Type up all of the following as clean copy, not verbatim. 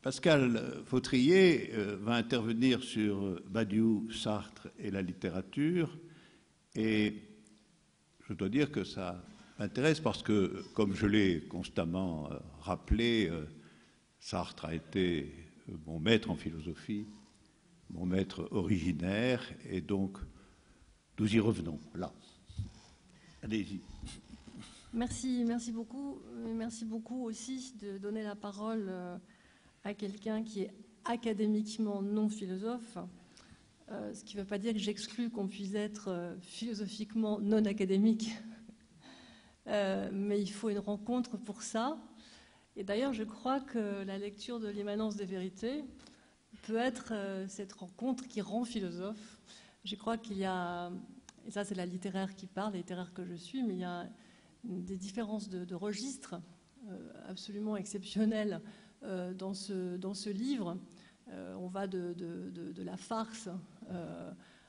Pascal Fautrier va intervenir sur Badiou, Sartre et la littérature, et je dois dire que ça m'intéresse parce que, comme je l'ai constamment rappelé, Sartre a été mon maître en philosophie, mon maître originaire, et donc nous y revenons là. Allez-y. Merci beaucoup. Merci beaucoup aussi de donner la parole à quelqu'un qui est académiquement non philosophe, ce qui ne veut pas dire que j'exclus qu'on puisse être philosophiquement non académique, mais il faut une rencontre pour ça. Et d'ailleurs, je crois que la lecture de l'immanence des vérités peut être cette rencontre qui rend philosophe. Je crois qu'il y a, et ça c'est la littéraire qui parle, la littéraire que je suis, mais il y a des différences de registres absolument exceptionnelles dans ce livre. On va de la farce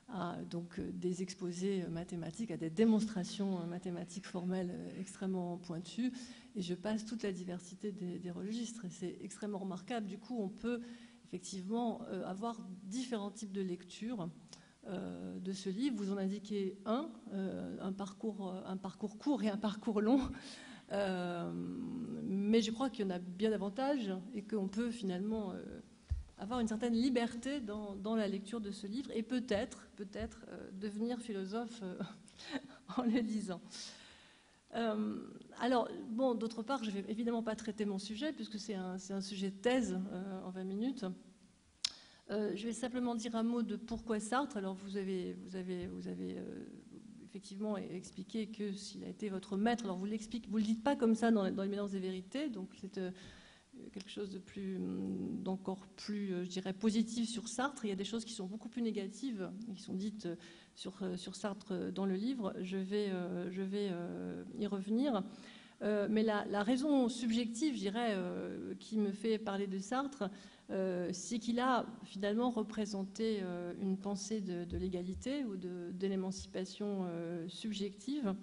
à donc, des exposés mathématiques, à des démonstrations mathématiques formelles extrêmement pointues, et je passe toute la diversité des registres, et c'est extrêmement remarquable. Du coup, on peut effectivement avoir différents types de lectures de ce livre. Vous en indiquez un parcours court et un parcours long, mais je crois qu'il y en a bien davantage et qu'on peut finalement avoir une certaine liberté dans la lecture de ce livre et peut-être devenir philosophe en le lisant. Alors, bon, d'autre part, je ne vais évidemment pas traiter mon sujet puisque c'est un sujet de thèse en 20 minutes. Je vais simplement dire un mot de pourquoi Sartre. Alors, vous avez effectivement expliqué que s'il a été votre maître, alors vous ne le dites pas comme ça dans l'immanence des vérités, donc c'est quelque chose d'encore plus, je dirais, positif sur Sartre. Il y a des choses qui sont beaucoup plus négatives, qui sont dites sur Sartre dans le livre. Je vais y revenir. Mais la raison subjective, je dirais, qui me fait parler de Sartre, c'est qu'il a finalement représenté une pensée de l'égalité ou de l'émancipation subjective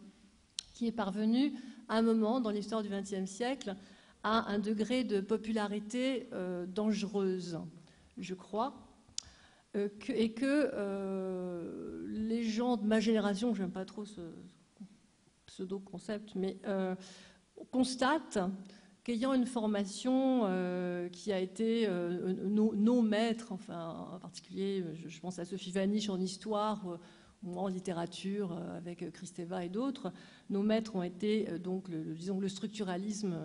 qui est parvenue à un moment dans l'histoire du XXe siècle à un degré de popularité dangereuse, je crois, et que les gens de ma génération, je n'aime pas trop ce pseudo-concept, mais constatent qu'ayant une formation qui a été nos maîtres, enfin en particulier, je pense à Sophie Vanish en histoire ou en littérature avec Kristeva et d'autres, nos maîtres ont été donc le structuralisme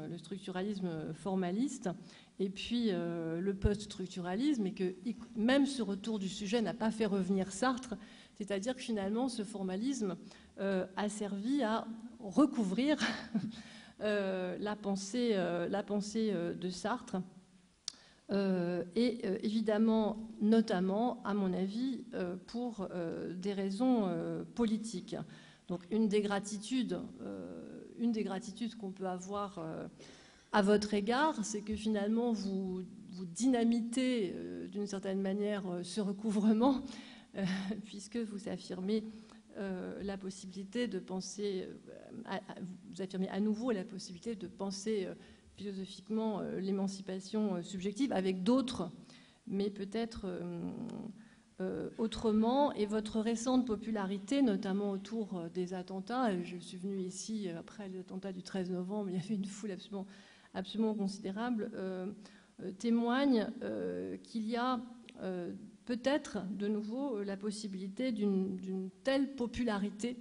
formaliste et puis le post-structuralisme, et que même ce retour du sujet n'a pas fait revenir Sartre, c'est-à-dire que finalement ce formalisme a servi à recouvrir la pensée de Sartre et évidemment, notamment, à mon avis, pour des raisons politiques. Donc une des gratitudes qu'on peut avoir à votre égard, c'est que finalement vous dynamitez d'une certaine manière ce recouvrement, puisque vous affirmez la possibilité de penser, vous affirmez à nouveau la possibilité de penser philosophiquement l'émancipation subjective avec d'autres, mais peut-être autrement. Et votre récente popularité, notamment autour des attentats, je suis venue ici après l'attentat du 13 novembre, il y avait une foule absolument considérable, témoigne qu'il y a peut-être de nouveau la possibilité d'une telle popularité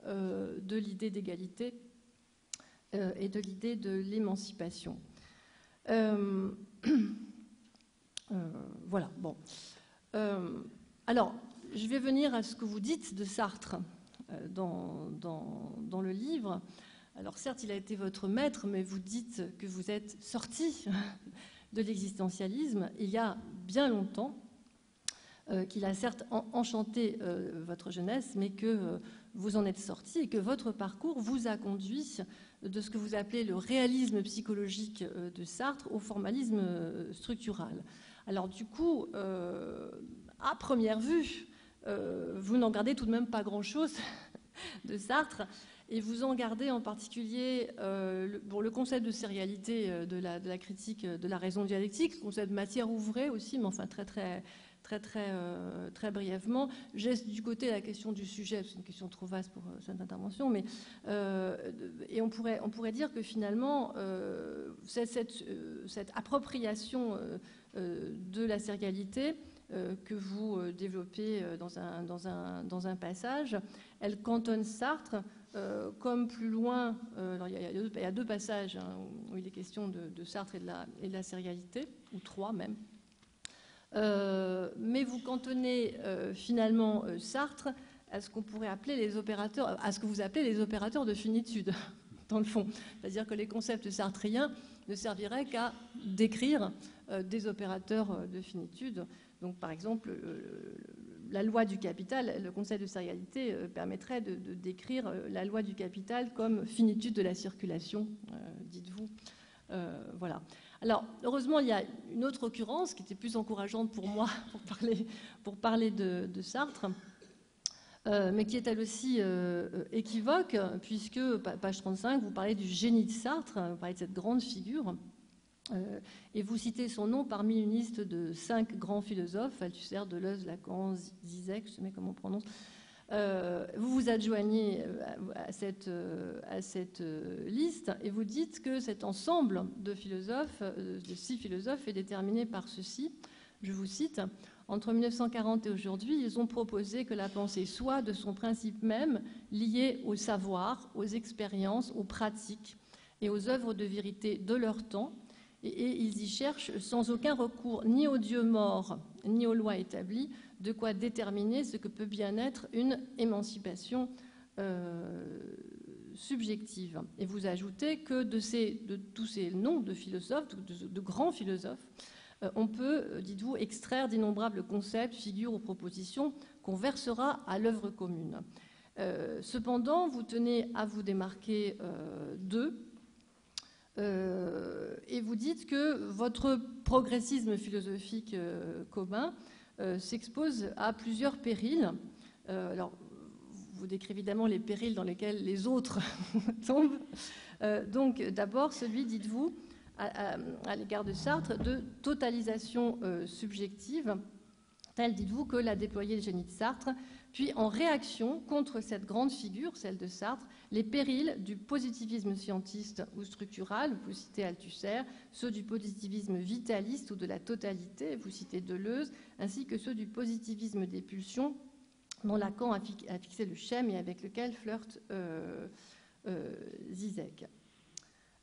de l'idée d'égalité et de l'idée de l'émancipation. Voilà, bon. Alors, je vais venir à ce que vous dites de Sartre dans le livre. Alors certes, il a été votre maître, mais vous dites que vous êtes sorti de l'existentialisme il y a bien longtemps, qu'il a certes enchanté votre jeunesse, mais que vous en êtes sorti et que votre parcours vous a conduit de ce que vous appelez le réalisme psychologique de Sartre au formalisme structural. Alors du coup, à première vue, vous n'en gardez tout de même pas grand-chose de Sartre, et vous en gardez en particulier pour le concept de sérialité de la critique de la raison dialectique, le concept de matière ouvrée aussi, mais enfin très brièvement. J'ai du côté la question du sujet, c'est une question trop vaste pour cette intervention, mais et on pourrait dire que finalement cette appropriation de la sérialité que vous développez dans un passage, elle cantonne Sartre comme plus loin. Alors il y a deux passages où il est question de Sartre et de la sérialité, ou trois même. Mais vous cantonnez finalement Sartre à ce qu'on pourrait appeler les opérateurs, à ce que vous appelez les opérateurs de finitude, dans le fond. C'est-à-dire que les concepts sartriens ne serviraient qu'à décrire des opérateurs de finitude. Donc, par exemple, la loi du capital, le concept de sérialité permettrait de décrire la loi du capital comme finitude de la circulation, dites-vous. Voilà. Alors, heureusement, il y a une autre occurrence qui était plus encourageante pour moi pour parler de Sartre, mais qui est elle aussi équivoque, puisque, page 35, vous parlez du génie de Sartre, vous parlez de cette grande figure, et vous citez son nom parmi une liste de 5 grands philosophes, Althusser, Deleuze, Lacan, Zizek, je ne sais pas comment on prononce. Vous vous adjoignez à cette liste et vous dites que cet ensemble de philosophes, de 6 philosophes, est déterminé par ceci. Je vous cite: entre 1940 et aujourd'hui, ils ont proposé que la pensée soit, de son principe même, liée au savoir, aux expériences, aux pratiques et aux œuvres de vérité de leur temps, et ils y cherchent, sans aucun recours ni aux dieux morts ni aux lois établies, de quoi déterminer ce que peut bien être une émancipation subjective. Et vous ajoutez que de tous ces noms de philosophes, de grands philosophes, on peut, dites-vous, extraire d'innombrables concepts, figures ou propositions qu'on versera à l'œuvre commune. Cependant, vous tenez à vous démarquer d'eux, et vous dites que votre progressisme philosophique commun s'expose à plusieurs périls. Alors, vous décrivez évidemment les périls dans lesquels les autres tombent. Donc, d'abord, celui, dites-vous, à l'égard de Sartre, de totalisation subjective, tel, dites-vous, que l'a déployé le génie de Sartre, puis en réaction contre cette grande figure, celle de Sartre, les périls du positivisme scientiste ou structural, vous citez Althusser, ceux du positivisme vitaliste ou de la totalité, vous citez Deleuze, ainsi que ceux du positivisme des pulsions, dont Lacan a fixé le schème et avec lequel flirte Zizek.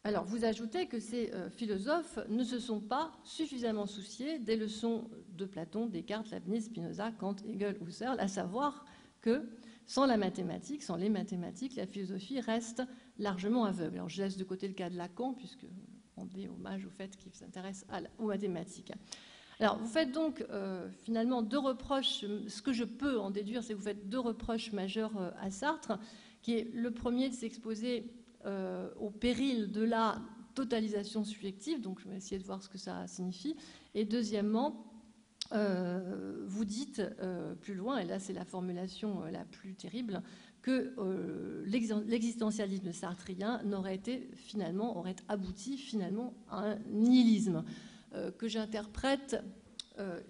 Alors, vous ajoutez que ces philosophes ne se sont pas suffisamment souciés des leçons de Platon, Descartes, Leibniz, Spinoza, Kant, Hegel, Husserl, à savoir que sans les mathématiques, la philosophie reste largement aveugle. Alors, je laisse de côté le cas de Lacan, puisque on dit hommage au fait qu'il s'intéresse aux mathématiques. Alors, vous faites donc finalement 2 reproches. Ce que je peux en déduire, c'est que vous faites 2 reproches majeurs à Sartre, qui est le premier de s'exposer au péril de la totalisation subjective, donc je vais essayer de voir ce que ça signifie, et deuxièmement, vous dites plus loin, et là c'est la formulation la plus terrible, que l'existentialisme sartrien aurait abouti finalement à un nihilisme, que j'interprète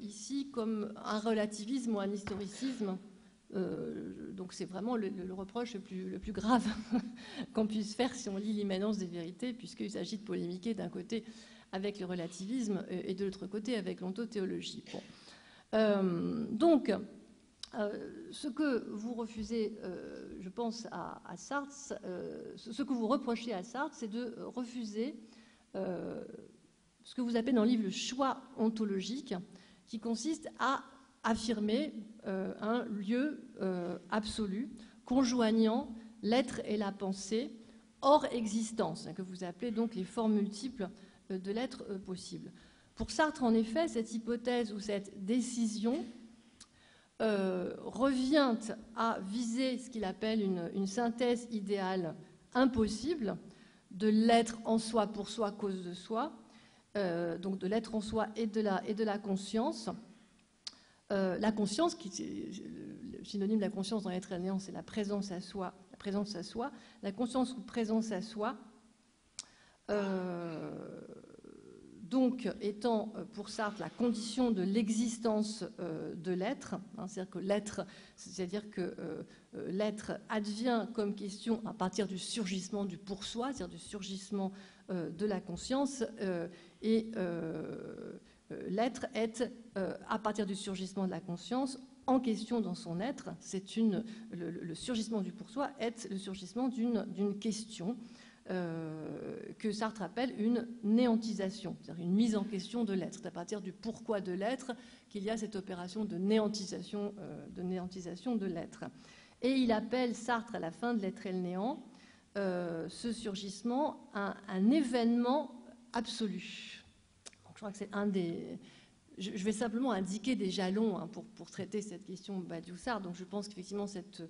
ici comme un relativisme ou un historicisme. Donc c'est vraiment le reproche le plus grave qu'on puisse faire si on lit l'immanence des vérités, puisqu'il s'agit de polémiquer d'un côté avec le relativisme et de l'autre côté avec l'ontothéologie. Bon. Donc, ce que vous refusez, je pense, à Sartre, ce que vous reprochez à Sartre, c'est de refuser ce que vous appelez dans le livre le choix ontologique, qui consiste à affirmer un lieu absolu, conjoignant l'être et la pensée hors existence, que vous appelez donc les formes multiples de l'être possible. Pour Sartre, en effet, cette hypothèse ou cette décision revient à viser ce qu'il appelle une synthèse idéale impossible de l'être en soi, pour soi, cause de soi, donc de l'être en soi et de la conscience. La conscience, le synonyme de la conscience dans l'être néant, c'est la présence à soi présence à soi, la conscience ou présence à soi, donc étant pour Sartre la condition de l'existence de l'être, hein, c'est-à-dire que l'être advient comme question à partir du surgissement du pour soi, c'est-à-dire du surgissement de la conscience, et l'être est, à partir du surgissement de la conscience, en question dans son être. Le surgissement du pour soi est le surgissement d'une question que Sartre appelle une néantisation, c'est-à-dire une mise en question de l'être. C'est à partir du pourquoi de l'être qu'il y a cette opération de néantisation de l'être. Et il appelle Sartre, à la fin de L'être et le néant, ce surgissement un événement absolu. Donc, je crois que c'est un des... Je vais simplement indiquer des jalons, hein, pour traiter cette question Badiou-Sartre. Donc je pense qu'effectivement cette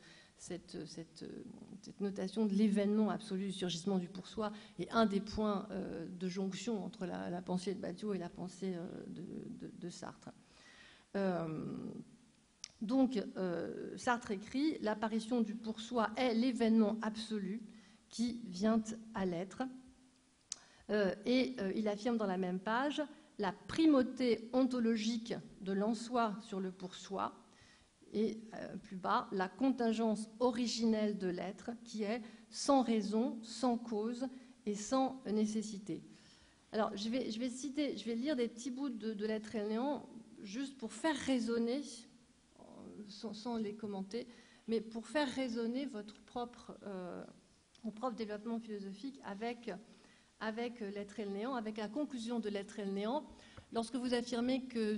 notation de l'événement absolu du surgissement du pour soi est un des points de jonction entre la pensée de Badiou et la pensée de Sartre. Donc Sartre écrit « L'apparition du pour soi est l'événement absolu qui vient à l'être ». Et il affirme dans la même page la primauté ontologique de l'en-soi sur le pour soi, et plus bas, la contingence originelle de l'être qui est sans raison, sans cause et sans nécessité. Alors, je vais lire des petits bouts de L'être et le néant, juste pour faire résonner, sans les commenter, mais pour faire résonner votre propre développement philosophique avec L'être et le néant, avec la conclusion de L'être et le néant. Lorsque vous affirmez que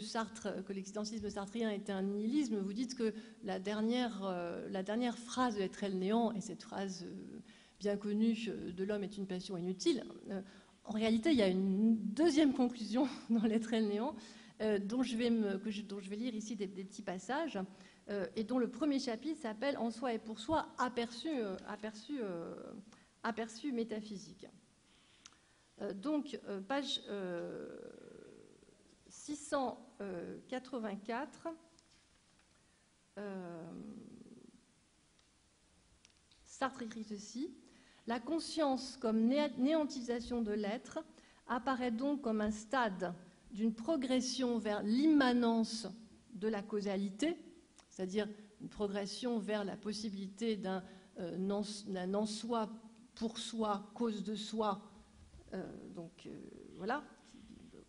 l'existentialisme sartrien était un nihilisme, vous dites que la dernière phrase de L'être et le néant, et cette phrase bien connue de l'homme est une passion inutile, en réalité, il y a une deuxième conclusion dans L'être et le néant, dont je vais lire ici des petits passages, et dont le premier chapitre s'appelle « En soi et pour soi, aperçu métaphysique ». Donc, page 684, Sartre écrit ceci: « La conscience comme néantisation de l'être apparaît donc comme un stade d'une progression vers l'immanence de la causalité, c'est-à-dire une progression vers la possibilité d'un en-soi, pour soi, cause de soi, voilà,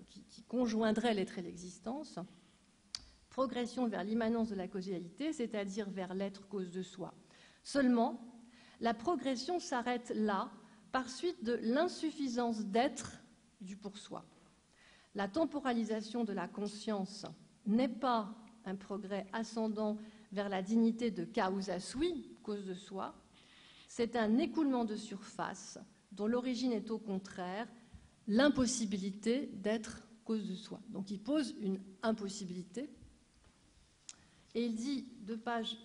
qui conjoindrait l'être et l'existence, progression vers l'immanence de la causalité, c'est-à-dire vers l'être cause de soi. Seulement, la progression s'arrête là, par suite de l'insuffisance d'être du pour soi. La temporalisation de la conscience n'est pas un progrès ascendant vers la dignité de causa sui, cause de soi, c'est un écoulement de surface dont l'origine est au contraire l'impossibilité d'être cause de soi. Donc il pose une impossibilité. Et il dit, 2 pages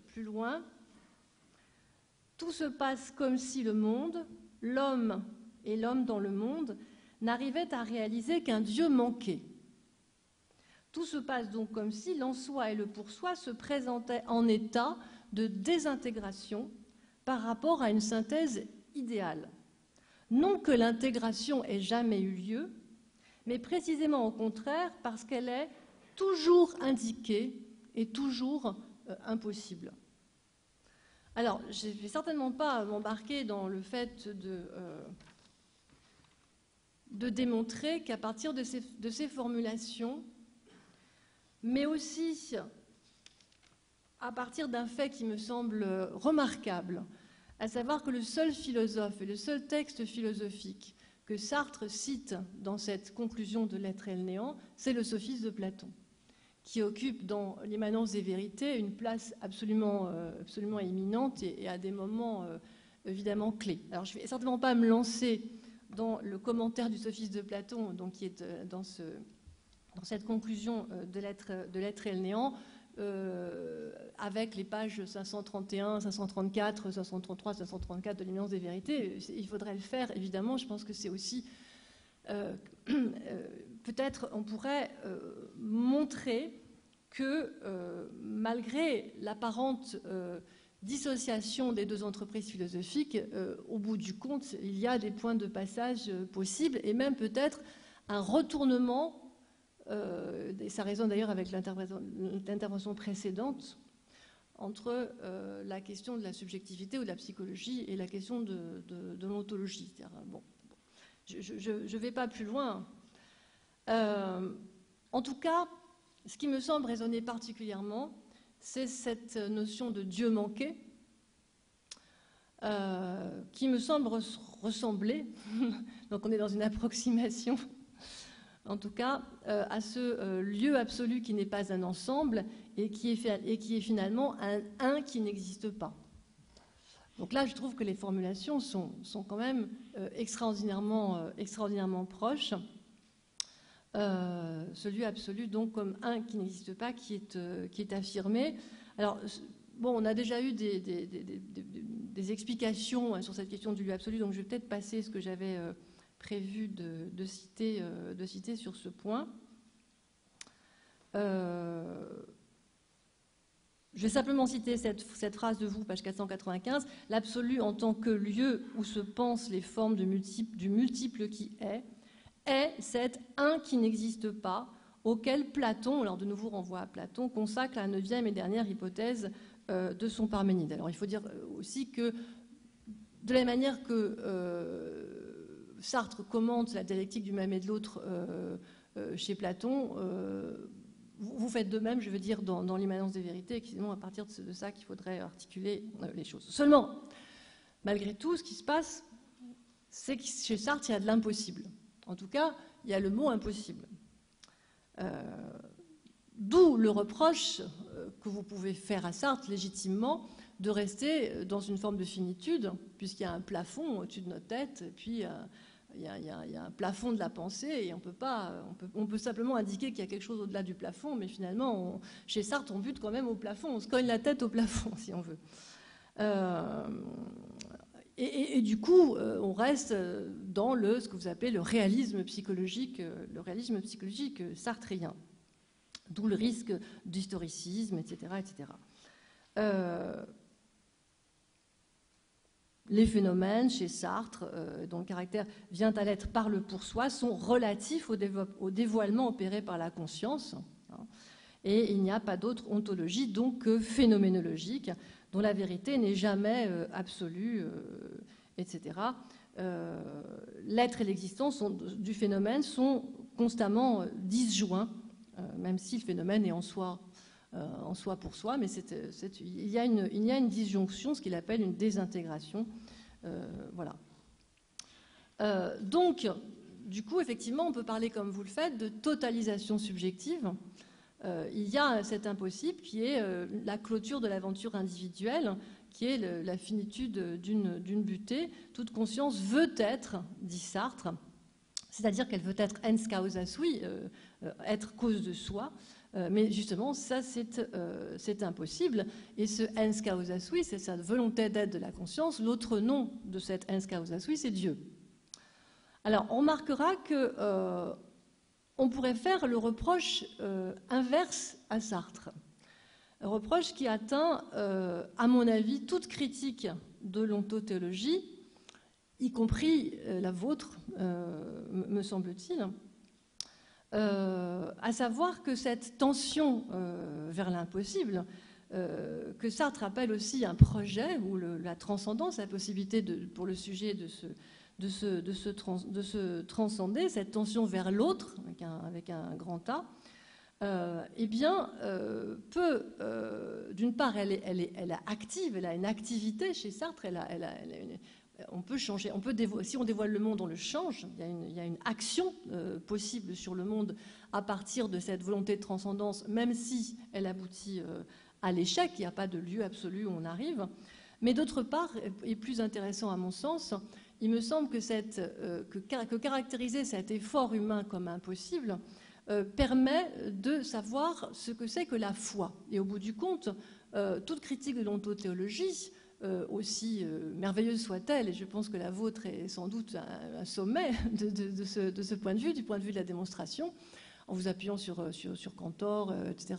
plus loin, « Tout se passe comme si le monde, l'homme et l'homme dans le monde, n'arrivaient à réaliser qu'un Dieu manqué. Tout se passe donc comme si l'en-soi et le pour-soi se présentaient en état de désintégration par rapport à une synthèse idéale. Non que l'intégration ait jamais eu lieu, mais précisément au contraire parce qu'elle est toujours indiquée et toujours impossible. » Alors, je ne vais certainement pas m'embarquer dans le fait de démontrer qu'à partir de ces formulations, mais aussi à partir d'un fait qui me semble remarquable, à savoir que le seul philosophe et le seul texte philosophique que Sartre cite dans cette conclusion de L'être et le néant, c'est le Sophisme de Platon, qui occupe dans l'immanence des vérités une place absolument éminente et à des moments évidemment clés. Alors je ne vais certainement pas me lancer dans le commentaire du Sophisme de Platon, donc, qui est dans cette conclusion de L'être et le néant, avec les pages 531, 534, 533, 534 de l'immanence des vérités. Il faudrait le faire, évidemment. Je pense que c'est aussi... peut-être on pourrait montrer que malgré l'apparente dissociation des deux entreprises philosophiques, au bout du compte, il y a des points de passage possibles et même peut-être un retournement, et ça résonne d'ailleurs avec l'intervention précédente, entre la question de la subjectivité ou de la psychologie et la question de l'ontologie. Bon, je ne vais pas plus loin. En tout cas, ce qui me semble résonner particulièrement, c'est cette notion de Dieu manqué, qui me semble ressembler, donc on est dans une approximation, en tout cas, à ce lieu absolu qui n'est pas un ensemble et qui est finalement un qui n'existe pas. Donc là, je trouve que les formulations sont quand même extraordinairement proches. Ce lieu absolu, donc, comme un qui n'existe pas, qui est affirmé. Alors, bon, on a déjà eu des explications sur cette question du lieu absolu, donc je vais peut-être passer ce que j'avais prévu de citer sur ce point. Je vais simplement citer cette phrase de vous, page 495. « L'absolu en tant que lieu où se pensent les formes du multiple qui est cet un qui n'existe pas, auquel Platon, alors de nouveau renvoie à Platon, consacre la 9e et dernière hypothèse de son Parménide. » Alors il faut dire aussi que, de la manière que Sartre commente la dialectique du même et de l'autre chez Platon, vous faites de même, je veux dire, dans l'immanence des vérités, et que c'est à partir de ça qu'il faudrait articuler les choses. Seulement, malgré tout, ce qui se passe, c'est que chez Sartre, il y a de l'impossible. En tout cas, il y a le mot impossible. D'où le reproche que vous pouvez faire à Sartre, légitimement, de rester dans une forme de finitude, puisqu'il y a un plafond au-dessus de notre tête, et puis il y a un plafond de la pensée, et on peut simplement indiquer qu'il y a quelque chose au-delà du plafond, mais finalement, chez Sartre, on bute quand même au plafond, on se cogne la tête au plafond, si on veut. Et du coup, on reste dans ce que vous appelez le réalisme psychologique sartrien, d'où le risque d'historicisme, etc., etc. Les phénomènes chez Sartre, dont le caractère vient à l'être par le pour soi, sont relatifs au dévoilement opéré par la conscience, hein, et il n'y a pas d'autre ontologie donc que phénoménologique, dont la vérité n'est jamais absolue, etc. L'être et l'existence du phénomène sont constamment disjoints, même si le phénomène est en soi pour soi, mais il y a une disjonction, ce qu'il appelle une désintégration. Voilà. Donc, du coup, effectivement, on peut parler, comme vous le faites, de totalisation subjective. Il y a cet impossible qui est la clôture de l'aventure individuelle, qui est la finitude d'une butée. Toute conscience veut être, dit Sartre, c'est-à-dire qu'elle veut être ens causa sui, être cause de soi, mais justement, ça, c'est impossible. Et ce ens causa sui, c'est sa volonté d'être de la conscience. L'autre nom de cette ens causa sui, c'est Dieu. Alors, on remarquera que on pourrait faire le reproche inverse à Sartre. Un reproche qui atteint, à mon avis, toute critique de l'ontothéologie, y compris la vôtre, me semble-t-il, à savoir que cette tension vers l'impossible, que Sartre appelle aussi un projet, ou la transcendance, la possibilité pour le sujet de se transcender, cette tension vers l'autre, avec un grand A, eh bien, d'une part, elle est active, elle a une activité chez Sartre, on peut changer, si on dévoile le monde, on le change, il y a une action possible sur le monde à partir de cette volonté de transcendance, même si elle aboutit à l'échec, il n'y a pas de lieu absolu où on arrive. Mais d'autre part, et plus intéressant à mon sens, il me semble que caractériser cet effort humain comme impossible permet de savoir ce que c'est que la foi. Et au bout du compte, toute critique de l'ontothéologie, aussi merveilleuse soit-elle, et je pense que la vôtre est sans doute un sommet de ce point de vue, du point de vue de la démonstration, en vous appuyant sur Cantor, etc.,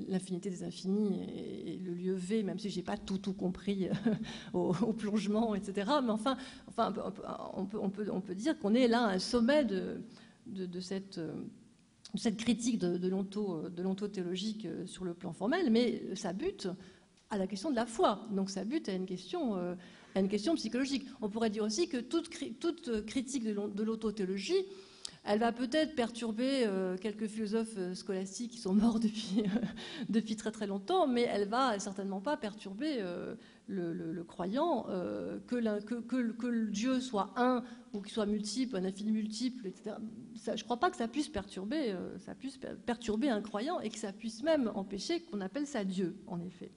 l'infinité des infinis et le lieu V, même si je n'ai pas tout compris au plongement, etc. Mais enfin on peut dire qu'on est là à un sommet de cette critique de l'ontothéologique sur le plan formel, mais ça bute à la question de la foi. Donc ça bute à une question psychologique. On pourrait dire aussi que toute critique de l'autothéologie, elle va peut-être perturber quelques philosophes scolastiques qui sont morts depuis très très longtemps, mais elle va certainement pas perturber le croyant, que le Dieu soit un ou qu'il soit multiple, un infini multiple, etc. Je ne crois pas que ça puisse perturber un croyant et que ça puisse même empêcher qu'on appelle ça Dieu, en effet.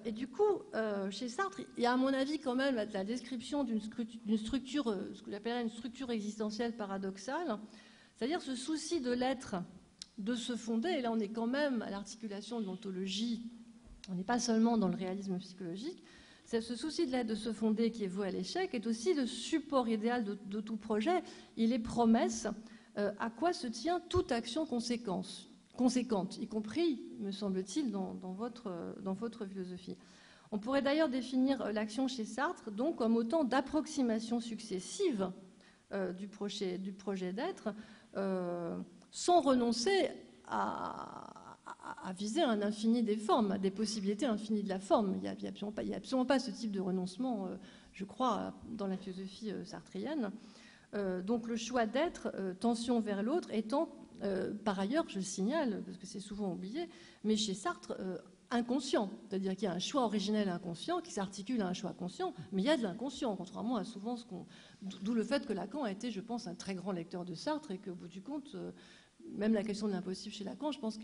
Et du coup, chez Sartre, il y a à mon avis quand même la description d'une structure, ce que j'appellerais une structure existentielle paradoxale, c'est-à-dire ce souci de l'être, de se fonder, et là on est quand même à l'articulation de l'ontologie, on n'est pas seulement dans le réalisme psychologique, c'est ce souci de l'être, de se fonder qui est voué à l'échec, est aussi le support idéal de tout projet, il est promesse à quoi se tient toute action conséquente, y compris, me semble-t-il, dans votre philosophie. On pourrait d'ailleurs définir l'action chez Sartre donc comme autant d'approximations successives du projet d'être, sans renoncer à viser un infini des formes, à des possibilités infinies de la forme. Il n'y a absolument pas ce type de renoncement, je crois, dans la philosophie sartrienne. Donc le choix d'être, tension vers l'autre, étant par ailleurs, je le signale, parce que c'est souvent oublié, mais chez Sartre, inconscient. C'est-à-dire qu'il y a un choix originel inconscient qui s'articule à un choix conscient, mais il y a de l'inconscient, contrairement à souvent d'où le fait que Lacan a été, je pense, un très grand lecteur de Sartre et qu'au bout du compte, même la question de l'impossible chez Lacan, je pense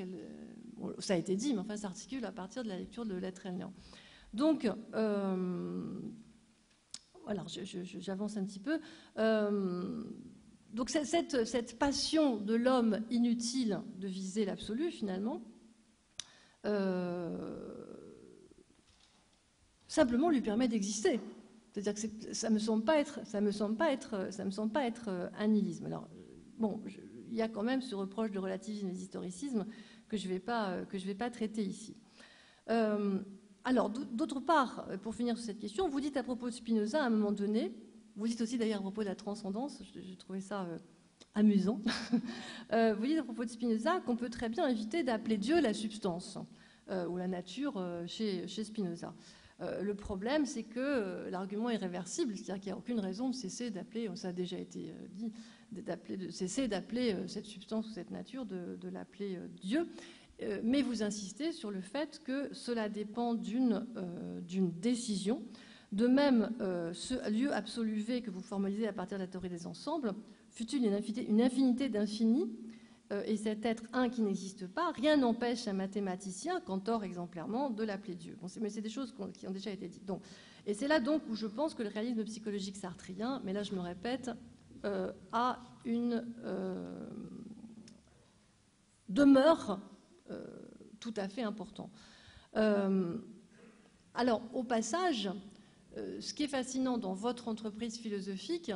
ça a été dit, mais enfin, s'articule à partir de la lecture de l'être et le néant. Donc, voilà, j'avance un petit peu. Donc cette passion de l'homme inutile de viser l'absolu, finalement, simplement lui permet d'exister. C'est-à-dire que ça me semble pas être un nihilisme. Alors, bon, il y a quand même ce reproche de relativisme et d'historicisme que je vais pas traiter ici. Alors, d'autre part, pour finir sur cette question, vous dites à propos de Spinoza, à un moment donné, vous dites aussi d'ailleurs à propos de la transcendance, j'ai trouvé ça amusant, vous dites à propos de Spinoza qu'on peut très bien éviter d'appeler Dieu la substance ou la nature chez Spinoza. Le problème, c'est que l'argument est réversible, c'est-à-dire qu'il n'y a aucune raison de cesser d'appeler, ça a déjà été dit, de cesser d'appeler cette substance ou cette nature, de l'appeler Dieu. Mais vous insistez sur le fait que cela dépend d'une décision. De même, ce lieu absolu V que vous formalisez à partir de la théorie des ensembles, fut-il une infinité d'infinis, et cet être un qui n'existe pas, rien n'empêche un mathématicien, Cantor exemplairement, de l'appeler Dieu. Bon, mais c'est des choses qui ont déjà été dites. Donc, et c'est là donc où je pense que le réalisme psychologique sartrien, mais là je me répète, a une demeure tout à fait important. Alors, au passage, ce qui est fascinant dans votre entreprise philosophique,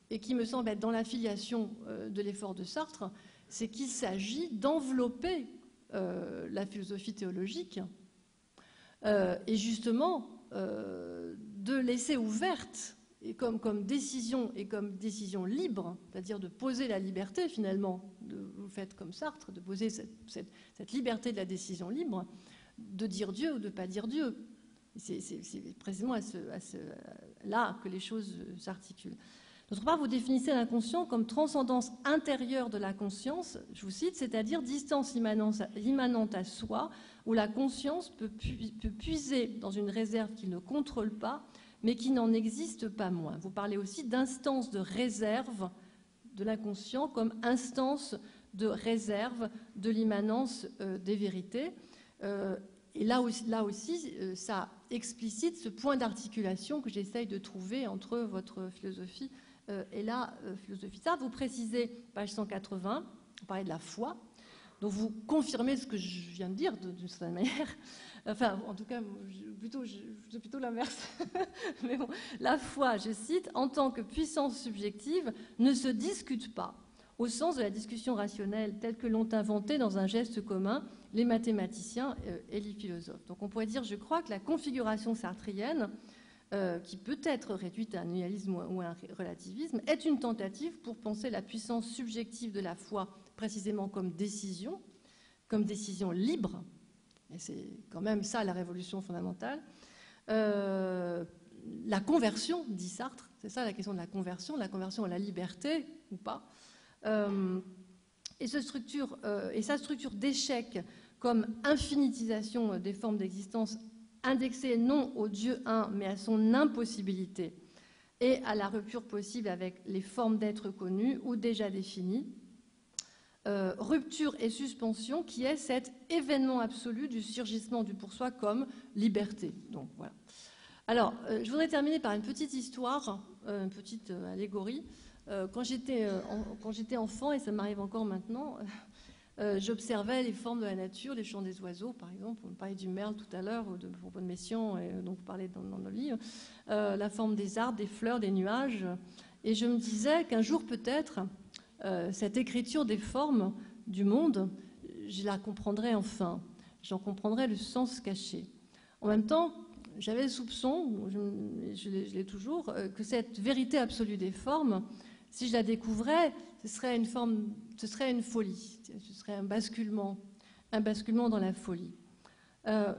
et qui me semble être dans l'affiliation de l'effort de Sartre, c'est qu'il s'agit d'envelopper la philosophie théologique et justement de laisser ouverte et comme décision libre, c'est-à-dire de poser la liberté finalement, vous faites comme Sartre, de poser cette liberté de la décision libre, de dire Dieu ou de ne pas dire Dieu. C'est précisément là que les choses s'articulent. D'autre part, vous définissez l'inconscient comme transcendance intérieure de la conscience, je vous cite, c'est-à-dire distance immanente à soi, où la conscience peut puiser dans une réserve qu'il ne contrôle pas, mais qui n'en existe pas moins. Vous parlez aussi d'instance de réserve de l'inconscient comme instance de réserve de l'immanence des vérités. Et là aussi, ça explicite ce point d'articulation que j'essaye de trouver entre votre philosophie et la philosophie. Ça, vous précisez, page 180, vous parlez de la foi, donc vous confirmez ce que je viens de dire d'une certaine manière. Enfin, en tout cas, plutôt l'inverse. Mais bon, la foi, je cite, en tant que puissance subjective, ne se discute pas. au sens de la discussion rationnelle telle que l'ont inventée dans un geste commun les mathématiciens et les philosophes. Donc on pourrait dire, je crois, que la configuration sartrienne, qui peut être réduite à un nihilisme ou à un relativisme, est une tentative pour penser la puissance subjective de la foi précisément comme décision libre, et c'est quand même ça la révolution fondamentale. La conversion, dit Sartre, c'est ça la question de la conversion à la liberté ou pas, et sa structure d'échec comme infinitisation des formes d'existence indexée non au Dieu un, mais à son impossibilité et à la rupture possible avec les formes d'être connues ou déjà définies. Rupture et suspension qui est cet événement absolu du surgissement du pour soi comme liberté. Donc voilà. Alors, je voudrais terminer par une petite histoire, une petite allégorie. Quand j'étais enfant, et ça m'arrive encore maintenant, j'observais les formes de la nature, les chants des oiseaux, par exemple. On parlait du merle tout à l'heure, ou de Messiaen, dont vous parlez dans nos livres. La forme des arbres, des fleurs, des nuages. Et je me disais qu'un jour, peut-être, cette écriture des formes du monde, je la comprendrais enfin. J'en comprendrais le sens caché. En même temps, j'avais le soupçon, je l'ai toujours, que cette vérité absolue des formes, si je la découvrais, ce serait une folie, ce serait un basculement dans la folie.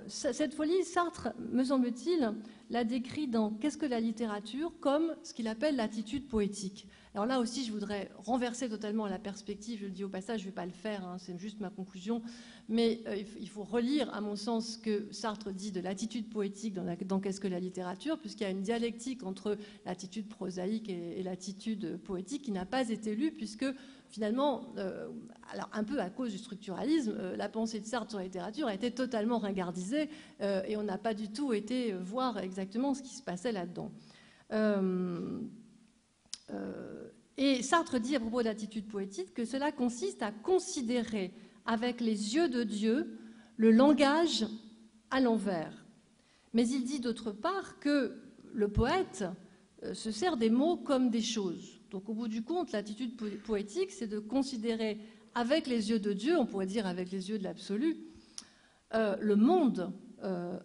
Cette folie, Sartre, me semble-t-il, la décrit dans Qu'est-ce que la littérature comme ce qu'il appelle l'attitude poétique. Alors là aussi, je voudrais renverser totalement la perspective. Je le dis au passage, je ne vais pas le faire, hein, c'est juste ma conclusion. Mais il faut relire, à mon sens, ce que Sartre dit de l'attitude poétique dans Qu'est-ce que la littérature, puisqu'il y a une dialectique entre l'attitude prosaïque et l'attitude poétique qui n'a pas été lue, puisque finalement, alors un peu à cause du structuralisme, la pensée de Sartre sur la littérature a été totalement ringardisée et on n'a pas du tout été voir exactement ce qui se passait là-dedans. Et Sartre dit à propos de l'attitude poétique que cela consiste à considérer avec les yeux de Dieu le langage à l'envers. Mais il dit d'autre part que le poète se sert des mots comme des choses. Donc au bout du compte, l'attitude poétique, c'est de considérer avec les yeux de Dieu, on pourrait dire avec les yeux de l'absolu, le monde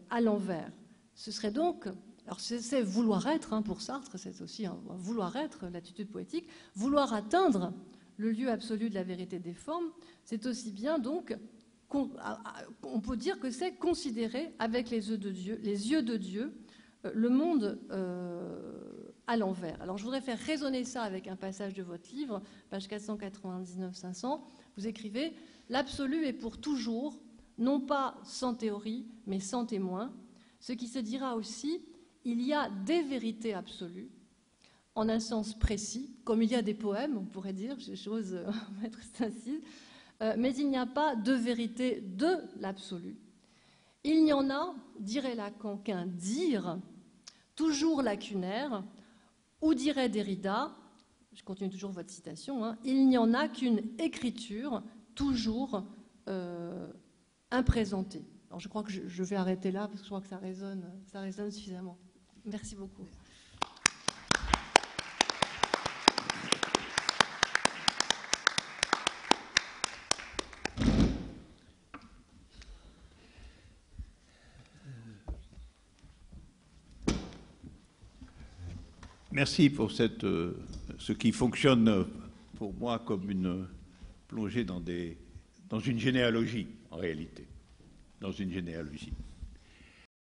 à l'envers. Ce serait donc... Alors c'est vouloir être, hein, pour Sartre, c'est aussi vouloir être, l'attitude poétique. Vouloir atteindre le lieu absolu de la vérité des formes, c'est aussi bien donc, on peut dire que c'est considérer avec les yeux de Dieu, le monde à l'envers. Alors je voudrais faire résonner ça avec un passage de votre livre, page 499-500. Vous écrivez « L'absolu est pour toujours, non pas sans théorie, mais sans témoin, ce qui se dira aussi... Il y a des vérités absolues, en un sens précis, comme il y a des poèmes, on pourrait dire, j'ose mettre ça ainsi, mais il n'y a pas de vérité de l'absolu. Il y en a, dirait Lacan, qu'un dire, toujours lacunaire, ou dirait Derrida, je continue toujours votre citation, hein, il n'y en a qu'une écriture, toujours imprésentée. Alors je crois que je vais arrêter là, parce que je crois que ça résonne suffisamment. Merci beaucoup. Merci pour ce qui fonctionne pour moi comme une plongée dans une généalogie, en réalité, dans une généalogie.